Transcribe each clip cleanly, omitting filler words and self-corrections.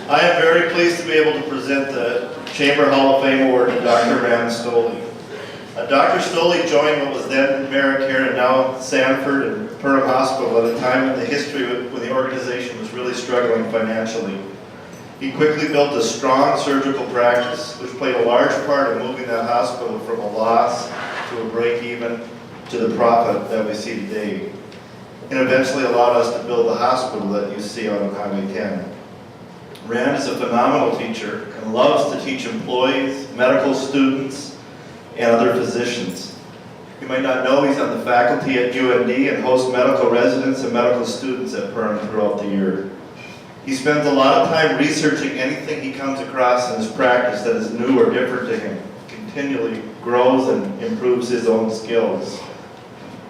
I am very pleased to be able to present the Chamber Hall of Fame Award to Dr. Stolee. Dr. Stolee joined what was then Merrick and now Sanford and Perham Hospital at a time in the history when the organization was really struggling financially. He quickly built a strong surgical practice, which played a large part in moving that hospital from a loss to a break-even to the profit that we see today, and eventually allowed us to build the hospital that you see on Highway 10. Rand is a phenomenal teacher and loves to teach employees, medical students, and other physicians. You might not know he's on the faculty at UND and hosts medical residents and medical students at Perham throughout the year. He spends a lot of time researching anything he comes across in his practice that is new or different to him. Continually grows and improves his own skills.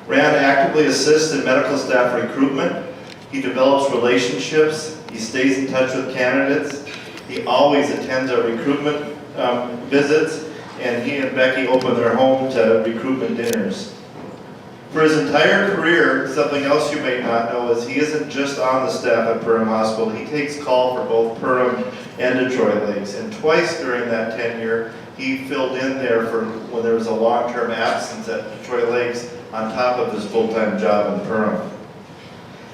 Rand actively assists in medical staff recruitment. He develops relationships. He stays in touch with candidates. He always attends our recruitment visits, and he and Becky open their home to recruitment dinners. For his entire career, something else you may not know is he isn't just on the staff at Perham Hospital. He takes call for both Perham and Detroit Lakes, and twice during that tenure, he filled in there for when there was a long-term absence at Detroit Lakes on top of his full-time job in Perham.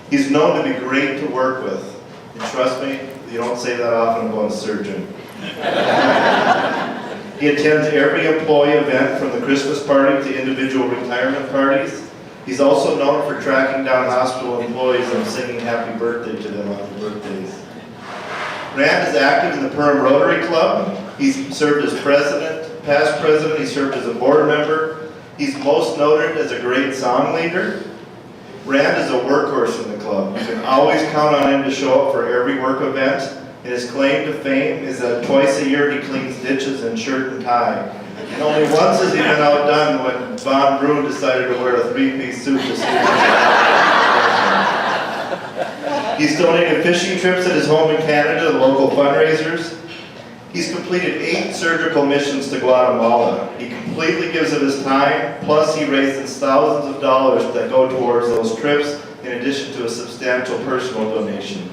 He's known to be great to work with, and trust me, you don't say that often about a surgeon. He attends every employee event from the Christmas party to individual retirement parties. He's also known for tracking down hospital employees and singing happy birthday to them on their birthdays. Rand is active in the Perham Rotary Club. He's served as president, past president, he served as a board member. He's most noted as a great song leader. Rand is a workhorse in the club. You can always count on him to show up for every work event. And his claim to fame is that twice a year he cleans ditches in shirt and tie. And only once has he been outdone when Von Brun decided to wear a three-piece suit to see. He's donated fishing trips at his home in Canada to local fundraisers. He's completed 8 surgical missions to Guatemala. He completely gives of his time, plus he raises thousands of dollars that go towards those trips, in addition to a substantial personal donation.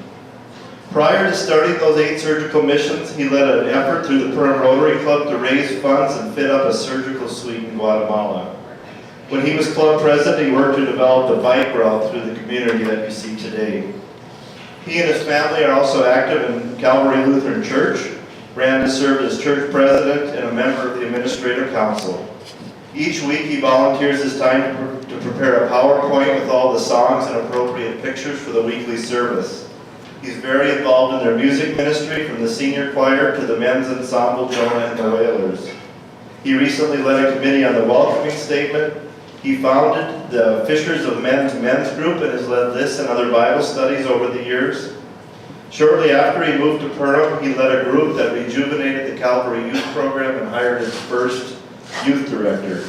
Prior to starting those 8 surgical missions, he led an effort through the Perham Rotary Club to raise funds and fit up a surgical suite in Guatemala. When he was club president, he worked to develop a bike route through the community that you see today. He and his family are also active in Calvary Lutheran Church. Rand has served as church president and a member of the administrative council. Each week he volunteers his time to prepare a PowerPoint with all the songs and appropriate pictures for the weekly service. He's very involved in their music ministry, from the senior choir to the men's ensemble, Jonah and the Wailers. He recently led a committee on the welcoming statement. He founded the Fishers of men's group and has led this and other Bible studies over the years. Shortly after he moved to Perham, he led a group that rejuvenated the Calvary Youth Program and hired his first youth director.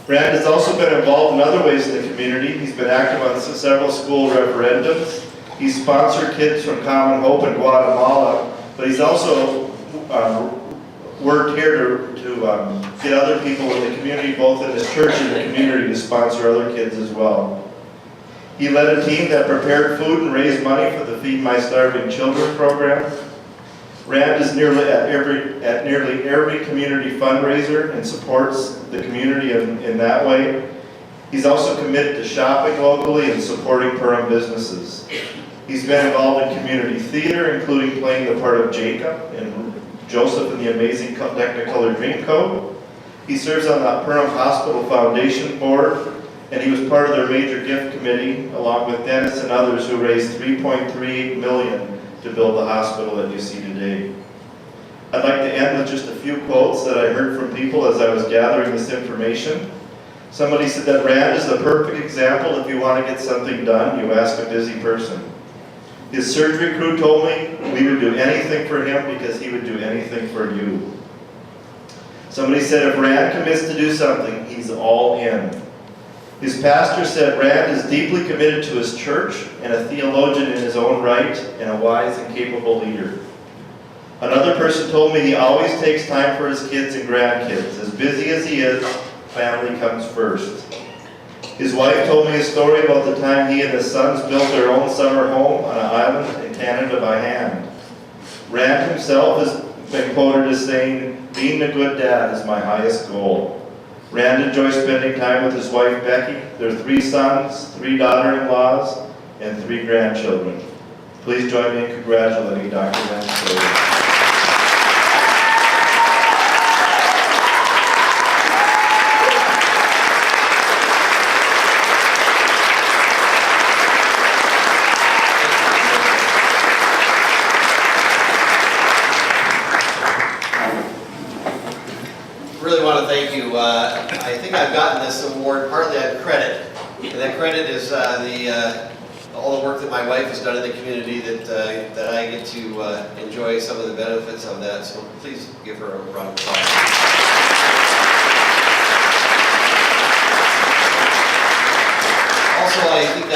Rand has also been involved in other ways in the community. He's been active on several school referendums. He's sponsored Kids from Common Hope in Guatemala, but he's also worked here to get other people in the community, both in his church and the community, to sponsor other kids as well. He led a team that prepared food and raised money for the Feed My Starving Children program. Rand is at nearly every community fundraiser and supports the community in that way. He's also committed to shopping locally and supporting Perham businesses. He's been involved in community theater, including playing the part of Jacob in Joseph and the Amazing Technicolor Dreamcoat. He serves on the Perham Hospital Foundation Board, and he was part of their major gift committee, along with Dennis and others, who raised $3.38 million to build the hospital that you see today. I'd like to end with just a few quotes that I heard from people as I was gathering this information. Somebody said that Rand is the perfect example. If you want to get something done, you ask a busy person. His surgery crew told me we would do anything for him because he would do anything for you. Somebody said if Rand commits to do something, he's all in. His pastor said Rand is deeply committed to his church and a theologian in his own right and a wise and capable leader. Another person told me he always takes time for his kids and grandkids. As busy as he is, family comes first. His wife told me a story about the time he and his sons built their own summer home on an island in Canada by hand. Rand himself has been quoted as saying, "Being a good dad is my highest goal." Rand enjoys spending time with his wife Becky, their 3 sons, 3 daughter-in-laws, and 3 grandchildren. Please join me in congratulating Dr. Rand Stolee. Really want to thank you. I think I've gotten this award partly on credit, and that credit is all the work that my wife has done in the community that I get to enjoy some of the benefits of that. So please give her a round of applause. Also, I think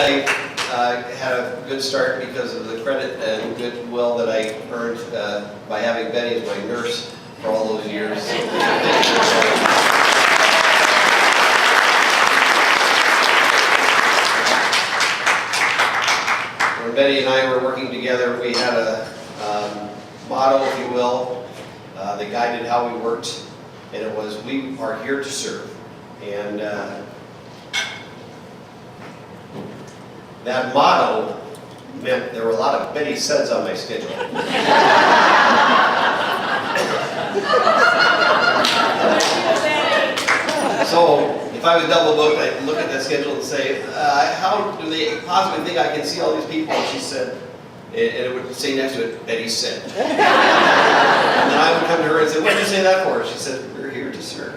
I had a good start because of the credit and goodwill that I earned by having Betty as my nurse for all those years. When Betty and I were working together, we had a motto, if you will, that guided how we worked, and it was, "We are here to serve." And that motto meant there were a lot of Betty says on my schedule. So, if I was double booked, I'd look at that schedule and say, how do they possibly think I can see all these people? And she said, and it would say next to it, Betty said. And then I would come to her and say, what did you say that for? She said, we're here to serve.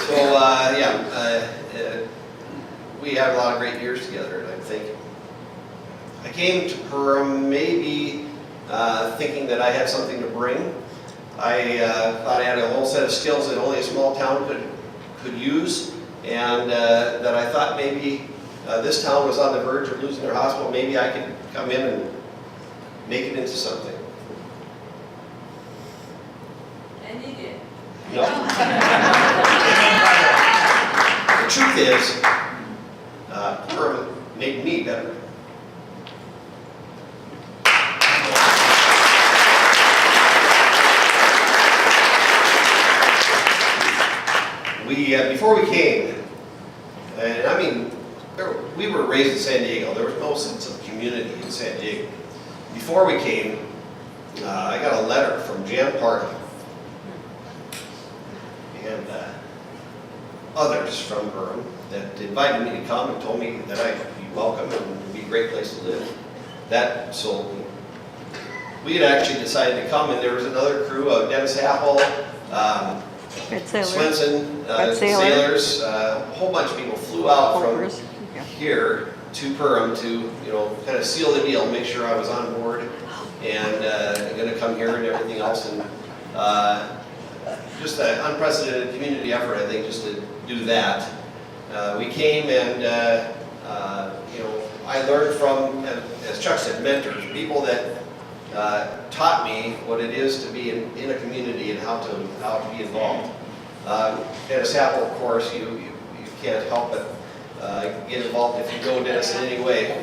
So, we had a lot of great years together, and I think I came to Perham maybe thinking that I had something to bring. I thought I had a whole set of skills that only a small town could use, and that I thought maybe this town was on the verge of losing their hospital. Maybe I could come in and make it into something. And you did. No. The truth is, Perham made me better. Before we came, and I mean, we were raised in San Diego. There was no sense of community in San Diego. Before we came, I got a letter from Jan Perham and others from Perham that invited me to come and told me that I'd be welcome and it would be a great place to live. That sold me. We had actually decided to come, and there was another crew of Dennis Apple, Swenson, sailors, a whole bunch of people flew out from here to Perham to, kind of seal the deal, make sure I was on board and going to come here and everything else. And just an unprecedented community effort, I think, just to do that. We came and, I learned from, as Chuck said, mentors, people that taught me what it is to be in a community and how to be involved. Dennis Apple, of course, you can't help but get involved if you know Dennis in any way.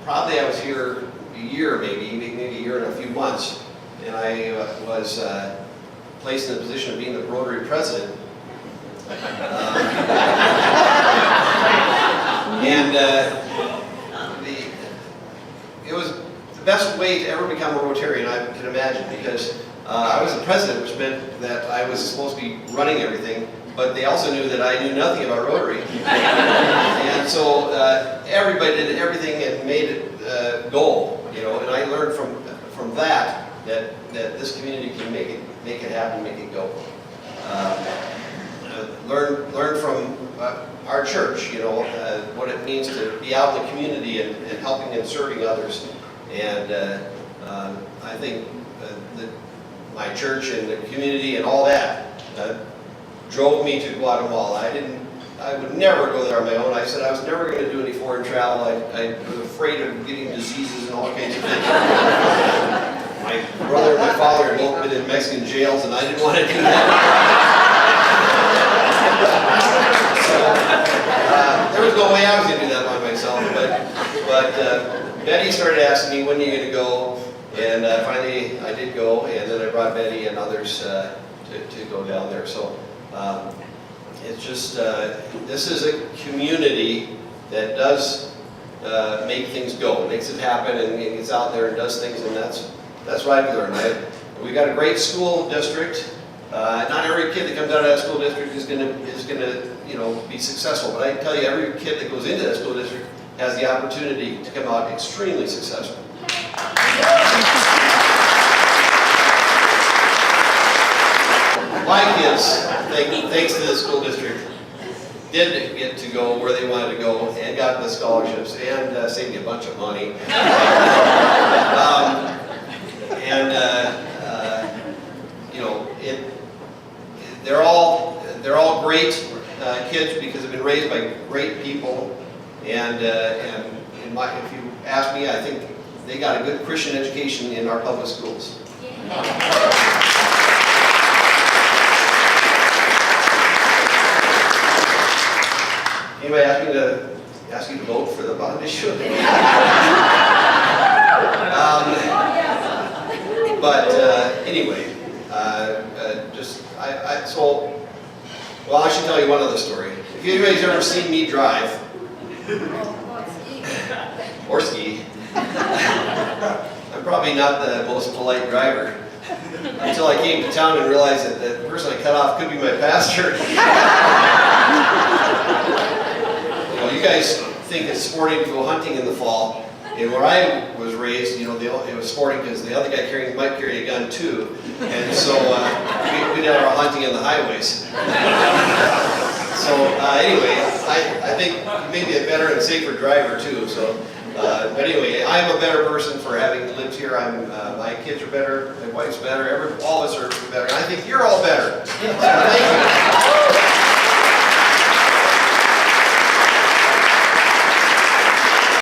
I was here a year, maybe a year and a few months, and I was placed in the position of being the Rotary president. It was the best way to ever become a Rotarian I can imagine, because I was the president, which meant that I was supposed to be running everything, but they also knew that I knew nothing about Rotary. And so everybody did everything and made it go, and I learned from that this community can make it happen, make it go. Learn from our church, what it means to be out in the community and helping and serving others. And I think that my church and the community and all that drove me to Guatemala. I would never go there on my own. I said I was never going to do any foreign travel. I was afraid of getting diseases and all kinds of things. My brother and my father had both been in Mexican jails, and I didn't want to do that. Betty started asking me, when are you going to go? And finally, I did go, and then I brought Betty and others to go down there. So it's just, this is a community that does make things go, makes it happen, and gets out there and does things, and that's what I've learned. We've got a great school district. Not every kid that comes out of that school district is gonna be successful, but I tell you, every kid that goes into that school district has the opportunity to come out extremely successful. My kids, thanks to the school district, did get to go where they wanted to go and got the scholarships and saved me a bunch of money. They're all great kids because they've been raised by great people, and if you ask me, I think they got a good Christian education in our public schools. Anybody ask you to vote for the bond issue? Anyway, I should tell you one other story. If anybody's ever seen me drive, or ski, I'm probably not the most polite driver. Until I came to town and realized that the person I cut off could be my pastor. You guys think it's sporting to go hunting in the fall. And where I was raised, it was sporting because the other guy might carry a gun too. And so we did our hunting in the highways. Anyway, I think maybe a better and safer driver too. But anyway, I'm a better person for having lived here. My kids are better, my wife's better, all of us are better. And I think you're all better. So thank you.